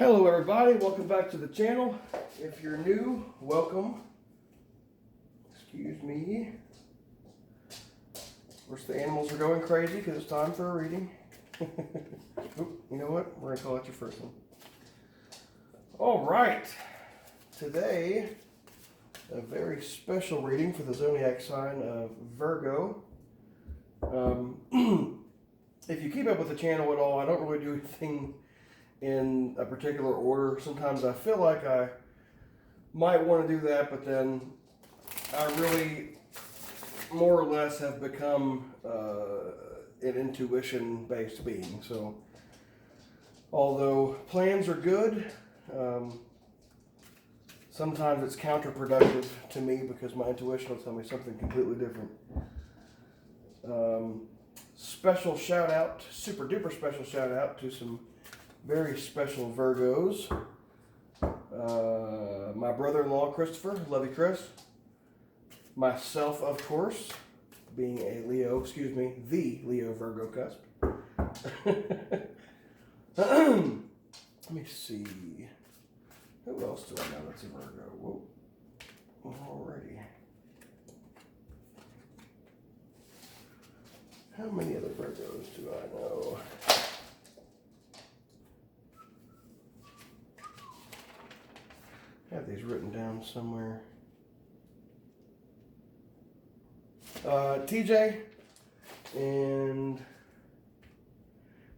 Hello everybody, welcome back to the channel. If you're new, welcome. Excuse me. Of course the animals are going crazy because it's time for a reading. Oop, you know what? We're gonna call it your first one. All right, today a very special reading for the zodiac sign of Virgo. If you keep up with the channel at all, I don't really do anything in a particular order. Sometimes I feel like I might want to do that, but then I really more or less have become an intuition-based being. So although plans are good, sometimes it's counterproductive to me because my intuition will tell me something completely different. Special shout out, super duper special shout out to some very special Virgos. My brother-in-law Christopher, love you Chris. Myself, of course, being a Leo, the Leo Virgo cusp. Let me see. Who else do I know that's a Virgo? Whoa. Alrighty. How many other Virgos do I know? I have these written down somewhere. TJ, and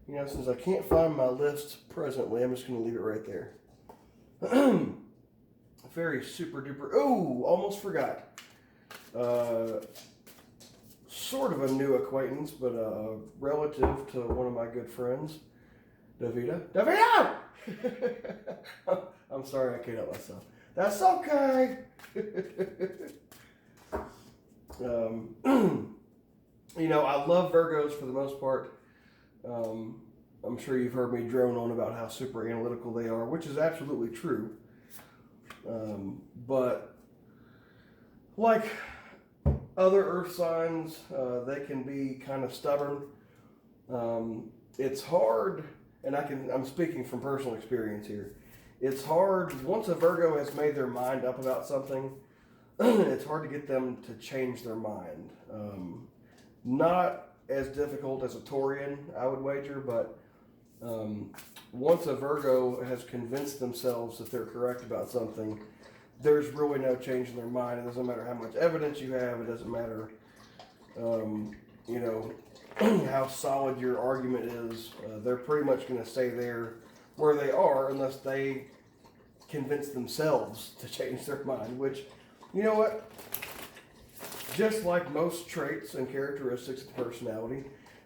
since I can't find my list presently, I'm just going to leave it right there. Very super duper. Oh, almost forgot. Sort of a new acquaintance, but relative to one of my good friends, Davida. Davida! I'm sorry I can't help myself. That's okay. I love Virgos for the most part. I'm sure you've heard me drone on about how super analytical they are, which is absolutely true. But like other earth signs, they can be kind of stubborn. It's hard, and I'm speaking from personal experience here. It's hard, once a Virgo has made their mind up about something, it's hard to get them to change their mind. Not as difficult as a Taurian, I would wager, but once a Virgo has convinced themselves that they're correct about something, there's really no change in their mind. It doesn't matter how much evidence you have. It doesn't matter, how solid your argument is. They're pretty much going to stay there where they are unless they convince themselves to change their mind, which, you know what? Just like most traits and characteristics of personality,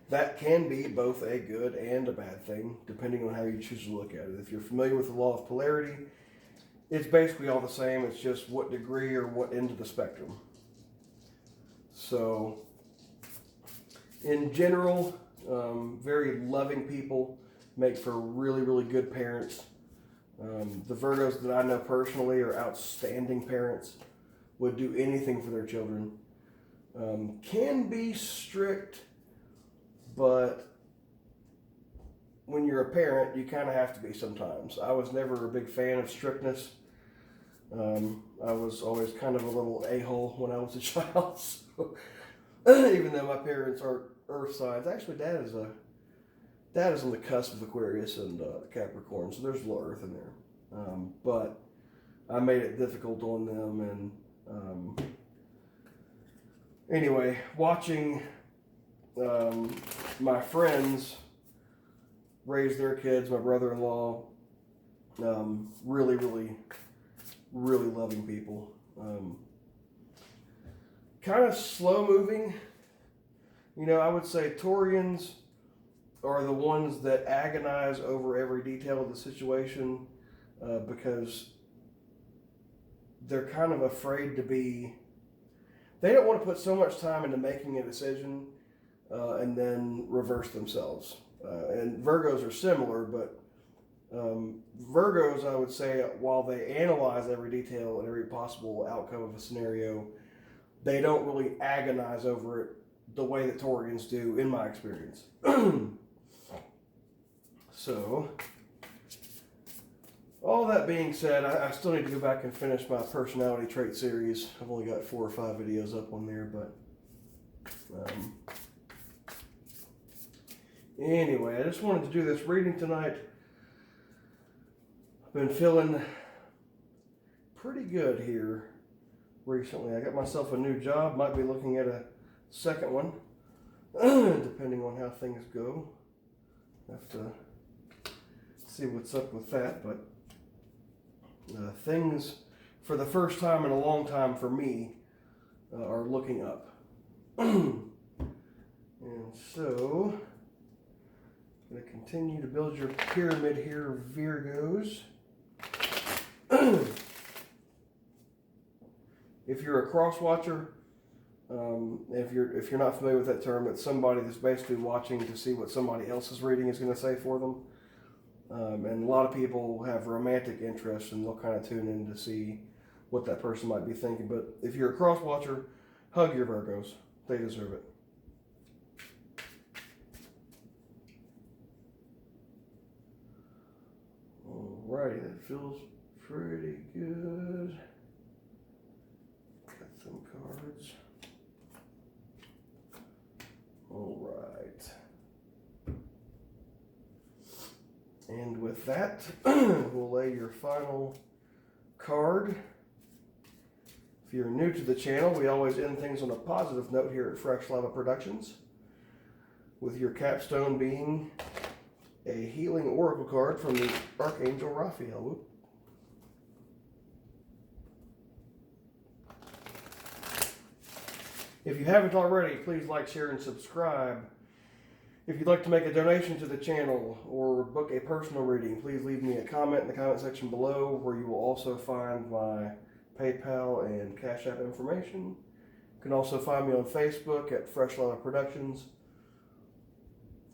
that can be both a good and a bad thing, depending on how you choose to look at it. If you're familiar with the law of polarity, it's basically all the same. It's just what degree or what end of the spectrum. So, in general, very loving people make for really, really good parents. The Virgos that I know personally are outstanding parents, would do anything for their children. Can be strict, but when you're a parent, you kind of have to be sometimes. I was never a big fan of strictness. I was always kind of a little a-hole when I was a child. So, even though my parents are earth signs, actually Dad is on the cusp of Aquarius and Capricorn, so there's a little earth in there. But I made it difficult on them, and anyway, watching my friends raise their kids, my brother-in-law, really, really, really loving people. Kind of slow-moving. I would say Taurians are the ones that agonize over every detail of the situation because they're kind of afraid to be... They don't want to put so much time into making a decision and then reverse themselves. And Virgos are similar, but Virgos, I would say, while they analyze every detail and every possible outcome of a scenario, they don't really agonize over it the way that Taurians do, in my experience. So, all that being said, I still need to go back and finish my personality trait series. I've only got 4 or 5 videos up on there, but anyway, I just wanted to do this reading tonight. I've been feeling pretty good here recently. I got myself a new job, might be looking at a second one, depending on how things go. Have to see what's up with that, but things, for the first time in a long time for me, are looking up. And so, I'm going to continue to build your pyramid here, Virgos. If you're a cross watcher, if you're not familiar with that term, it's somebody that's basically watching to see what somebody else's reading is going to say for them. And a lot of people have romantic interests, and they'll kind of tune in to see what that person might be thinking. But if you're a cross watcher, hug your Virgos. They deserve it. Alrighty, that feels pretty good. Got some cards. Alright. And with that, we'll lay your final card. If you're new to the channel, we always end things on a positive note here at Fresh Lava Productions, with your capstone being a healing oracle card from the Archangel Raphael. Whoop. If you haven't already, please like, share, and subscribe. If you'd like to make a donation to the channel or book a personal reading, please leave me a comment in the comment section below, where you will also find my PayPal and Cash App information. You can also find me on Facebook at Fresh Lava Productions.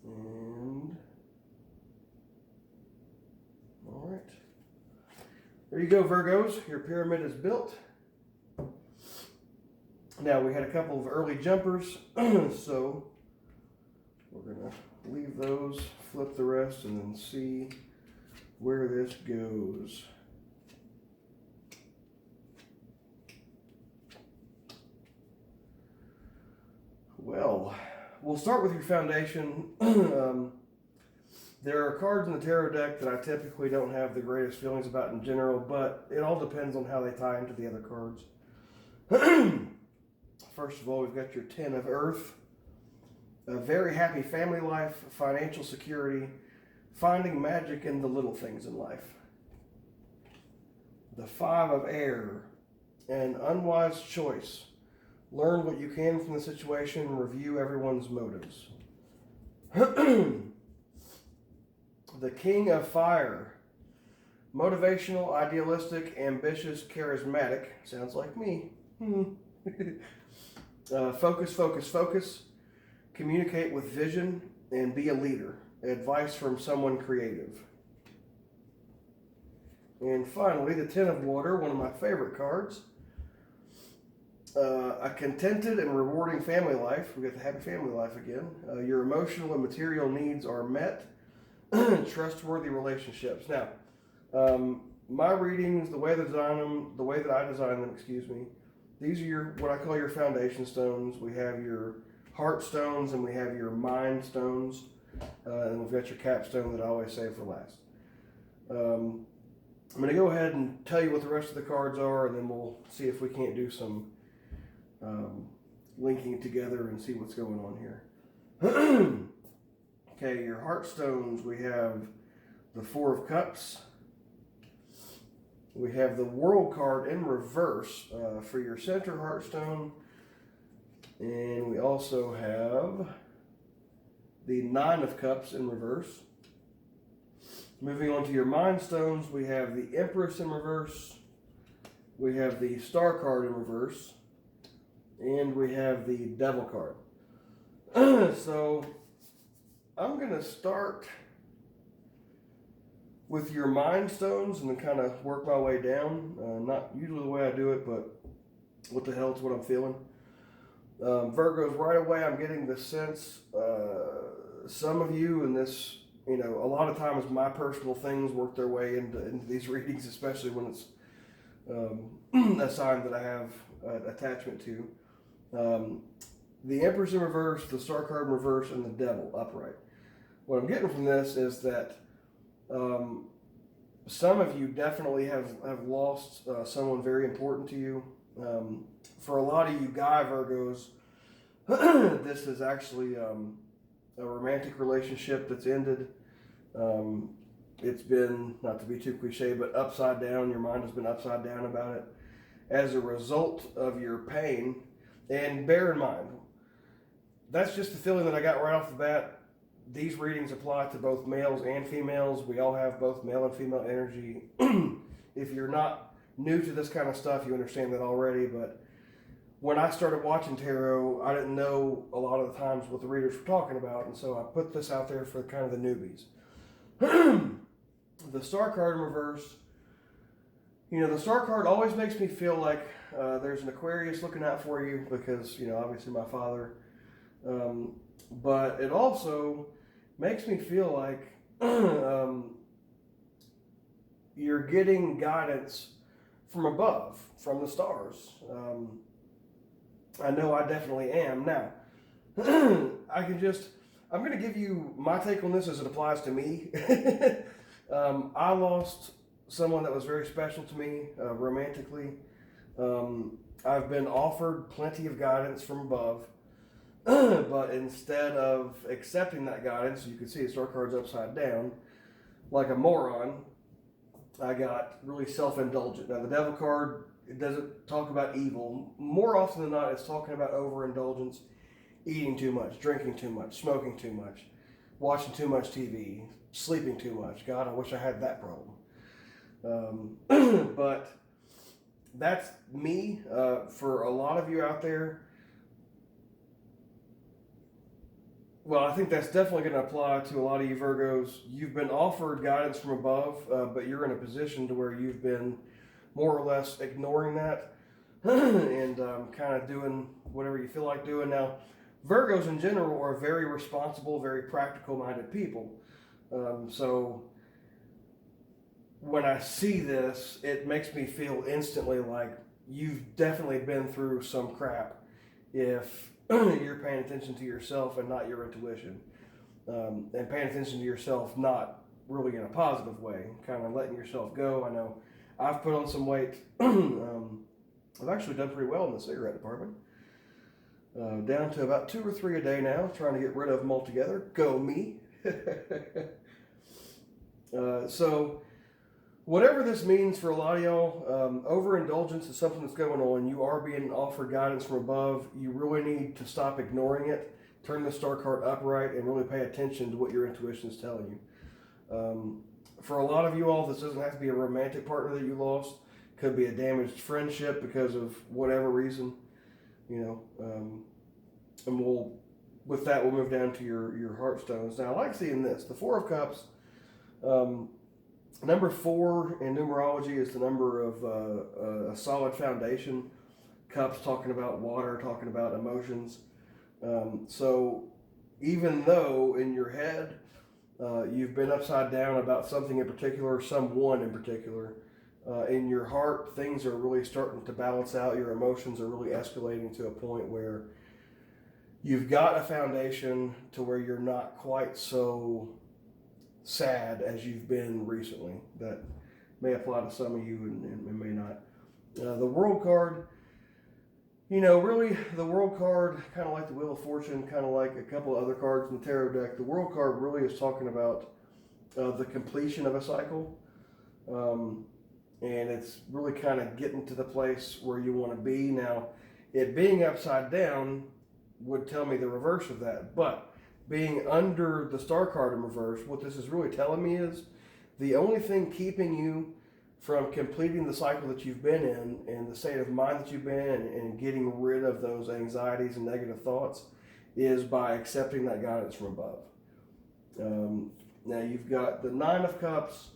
And all right, there you go, Virgos. Your pyramid is built. Now, we had a couple of early jumpers, so we're going to leave those, flip the rest, and then see where this goes. Well, we'll start with your foundation. There are cards in the tarot deck that I typically don't have the greatest feelings about in general, but it all depends on how they tie into the other cards. First of all, we've got your 10 of Earth. A very happy family life, financial security, finding magic in the little things in life. The 5 of Air, an unwise choice. Learn what you can from the situation, review everyone's motives. The King of Fire, motivational, idealistic, ambitious, charismatic. Sounds like me. Focus, focus, focus. Communicate with vision and be a leader. Advice from someone creative. And finally, the 10 of Water, one of my favorite cards. A contented and rewarding family life. We got the happy family life again. Your emotional and material needs are met. Trustworthy relationships. Now, my readings, the way that I design them, these are what I call your foundation stones. We have your heart stones and we have your mind stones, and we've got your capstone that I always save for last. I'm going to go ahead and tell you what the rest of the cards are, and then we'll see if we can't do some linking together and see what's going on here. Okay, your heart stones, we have the 4 of Cups. We have the World card in reverse for your center heart stone. And we also have the 9 of Cups in reverse. Moving on to your mind stones, we have the Empress in reverse. We have the Star card in reverse. And we have the Devil card. So, I'm going to start with your mind stones and then kind of work my way down. Not usually the way I do it, but what the hell, it's what I'm feeling. Virgos, right away I'm getting the sense some of you in this a lot of times my personal things work their way into these readings, especially when it's a sign that I have attachment to. The Empress in reverse, the Star card in reverse, and the Devil upright. What I'm getting from this is that some of you definitely have lost someone very important to you. For a lot of you guy Virgos, this is actually a romantic relationship that's ended. It's been, not to be too cliche, but upside down. Your mind has been upside down about it as a result of your pain. And bear in mind, that's just the feeling that I got right off the bat. These readings apply to both males and females. We all have both male and female energy. If you're not new to this kind of stuff, you understand that already. But when I started watching tarot, I didn't know a lot of the times what the readers were talking about. And so I put this out there for kind of the newbies. The Star card in reverse. The Star card always makes me feel like there's an Aquarius looking out for you because, obviously my father. But it also makes me feel like you're getting guidance from above, from the stars. I know I definitely am. Now, I'm going to give you my take on this as it applies to me. I lost someone that was very special to me romantically. I've been offered plenty of guidance from above. But instead of accepting that guidance, you can see the Star card's upside down, like a moron, I got really self-indulgent. Now, the Devil card, it doesn't talk about evil. More often than not, it's talking about overindulgence, eating too much, drinking too much, smoking too much, watching too much TV, sleeping too much. God, I wish I had that problem. But that's me. For a lot of you out there, well, I think that's definitely going to apply to a lot of you Virgos. You've been offered guidance from above, but you're in a position to where you've been more or less ignoring that and kind of doing whatever you feel like doing. Now, Virgos in general are very responsible, very practical-minded people. So when I see this, it makes me feel instantly like you've definitely been through some crap if you're paying attention to yourself and not your intuition, and paying attention to yourself not really in a positive way, kind of letting yourself go. I know I've put on some weight. I've actually done pretty well in the cigarette department, down to about 2 or 3 a day now, trying to get rid of them altogether. Go me. So whatever this means for a lot of y'all, overindulgence is something that's going on. You are being offered guidance from above. You really need to stop ignoring it. Turn the Star card upright and really pay attention to what your intuition is telling you. For a lot of you all, this doesn't have to be a romantic partner that you lost. Could be a damaged friendship because of whatever reason. And with that, we'll move down to your heartstones. Now, I like seeing this. The Four of Cups. Number 4 in numerology is the number of a solid foundation. Cups talking about water, talking about emotions. So even though in your head you've been upside down about something in particular, someone in particular, in your heart things are really starting to balance out. Your emotions are really escalating to a point where you've got a foundation to where you're not quite so sad as you've been recently. That may apply to some of you and may not. The World card, really the World card, kind of like the Wheel of Fortune, kind of like a couple of other cards in the tarot deck, the World card really is talking about the completion of a cycle. And it's really kind of getting to the place where you want to be. Now, it being upside down would tell me the reverse of that, but being under the Star card in reverse, what this is really telling me is the only thing keeping you from completing the cycle that you've been in and the state of mind that you've been in and getting rid of those anxieties and negative thoughts is by accepting that guidance from above. Now you've got the Nine of Cups.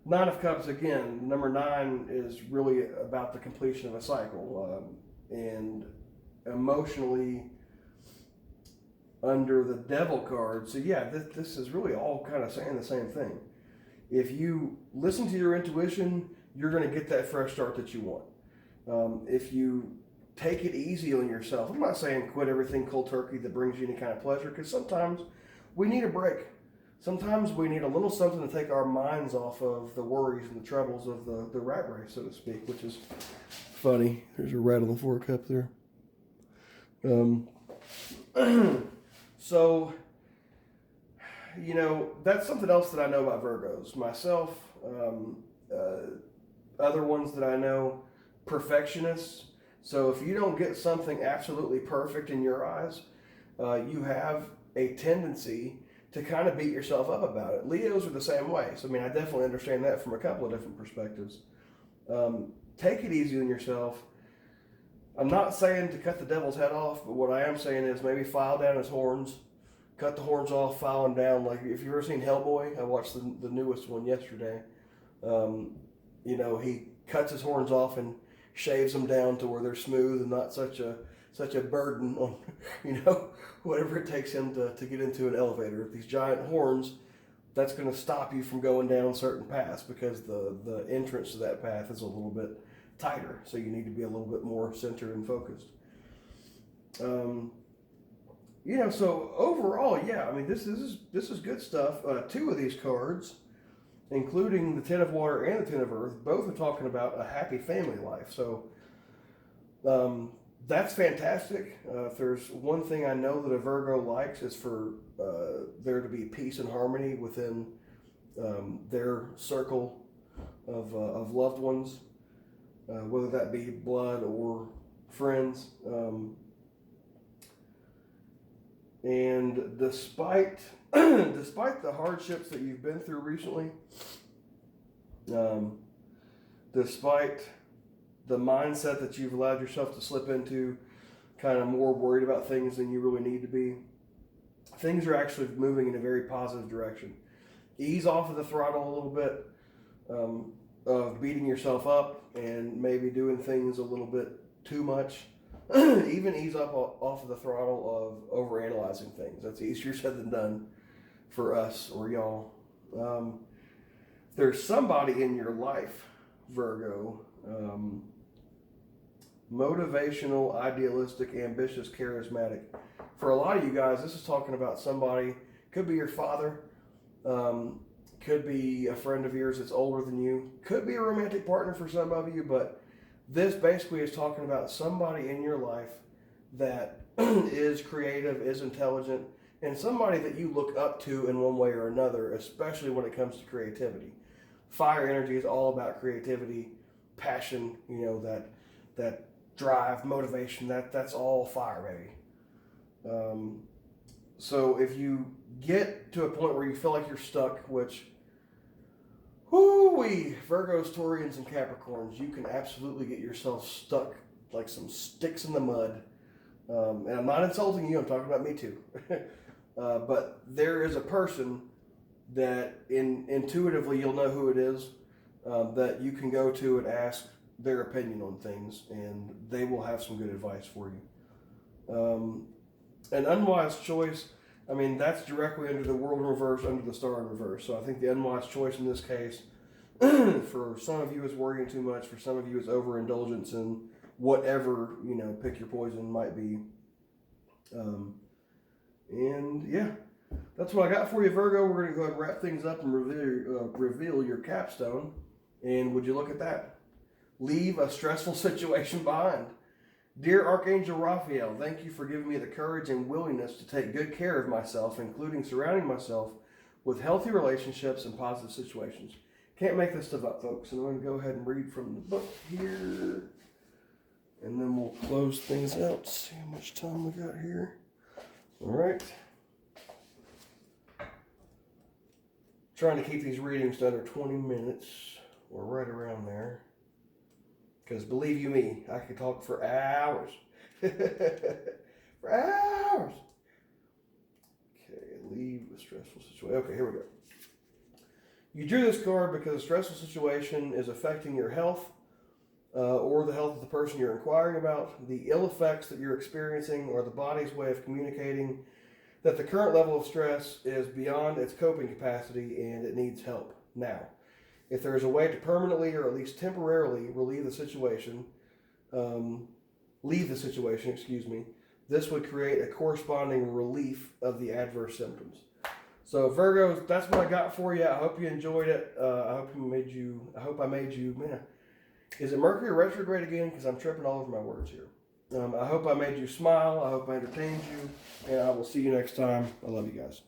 Nine of Cups, again, number 9 is really about the completion of a cycle. And emotionally, under the Devil card. So yeah, this is really all kind of saying the same thing. If you listen to your intuition, you're going to get that fresh start that you want. If you take it easy on yourself, I'm not saying quit everything cold turkey that brings you any kind of pleasure, because sometimes we need a break. Sometimes we need a little something to take our minds off of the worries and the troubles of the rat race, so to speak, which is funny. There's a rat on the floor cup there. So, you know, that's something else that I know about Virgos. Myself, other ones that I know, perfectionists. So if you don't get something absolutely perfect in your eyes, you have a tendency to kind of beat yourself up about it. Leos are the same way. So, I mean, I definitely understand that from a couple of different perspectives. Take it easy on yourself. I'm not saying to cut the devil's head off, but what I am saying is maybe file down his horns, cut the horns off, file them down. Like, if you've ever seen Hellboy, I watched the newest one yesterday. You know, he cuts his horns off and shaves them down to where they're smooth and not such a burden on, you know, whatever it takes him to get into an elevator. These giant horns, that's going to stop you from going down certain paths, because the entrance to that path is a little bit tighter, so you need to be a little bit more centered and focused. You know, so overall, yeah, I mean, this is good stuff. Two of these cards, including the Ten of Water and the Ten of Earth, both are talking about a happy family life. So that's fantastic. If there's one thing I know that a Virgo likes, is for there to be peace and harmony within their circle of loved ones, whether that be blood or friends. And despite the hardships that you've been through recently, despite the mindset that you've allowed yourself to slip into, kind of more worried about things than you really need to be, things are actually moving in a very positive direction. Ease off of the throttle a little bit of beating yourself up and maybe doing things a little bit too much. Even ease up off of the throttle of overanalyzing things. That's easier said than done for us or y'all. There's somebody in your life, Virgo, motivational, idealistic, ambitious, charismatic. For a lot of you guys, this is talking about somebody, could be your father, could be a friend of yours that's older than you, could be a romantic partner for some of you, but this basically is talking about somebody in your life that is creative, is intelligent, and somebody that you look up to in one way or another, especially when it comes to creativity. Fire energy is all about creativity, passion, you know, that drive, motivation, that's all fire, baby. So if you get to a point where you feel like you're stuck, which, whoo-wee, Virgos, Taurians, and Capricorns, you can absolutely get yourself stuck like some sticks in the mud. And I'm not insulting you, I'm talking about me too. But there is a person that intuitively you'll know who it is, that you can go to and ask their opinion on things, and they will have some good advice for you. An unwise choice, I mean, that's directly under the world in reverse, under the star in reverse. So I think the unwise choice in this case, for some of you, is worrying too much. For some of you, is overindulgence in whatever, you know, pick your poison might be. And yeah, that's what I got for you, Virgo. We're going to go ahead and wrap things up and reveal your capstone. And would you look at that? Leave a stressful situation behind. Dear Archangel Raphael, thank you for giving me the courage and willingness to take good care of myself, including surrounding myself with healthy relationships and positive situations. Can't make this stuff up, folks. And I'm going to go ahead and read from the book here. And then we'll close things out. See how much time we got here. All right. Trying to keep these readings to under 20 minutes. Or right around there. Because believe you me, I could talk for hours. For hours. Okay, leave a stressful situation. Okay, here we go. You drew this card because a stressful situation is affecting your health or the health of the person you're inquiring about. The ill effects that you're experiencing are the body's way of communicating that the current level of stress is beyond its coping capacity and it needs help now. If there is a way to permanently or at least temporarily leave the situation, this would create a corresponding relief of the adverse symptoms. So Virgos, that's what I got for you. I hope you enjoyed it. I hope I made you, man. Is it Mercury retrograde again? Because I'm tripping all over my words here. I hope I made you smile. I hope I entertained you. And I will see you next time. I love you guys.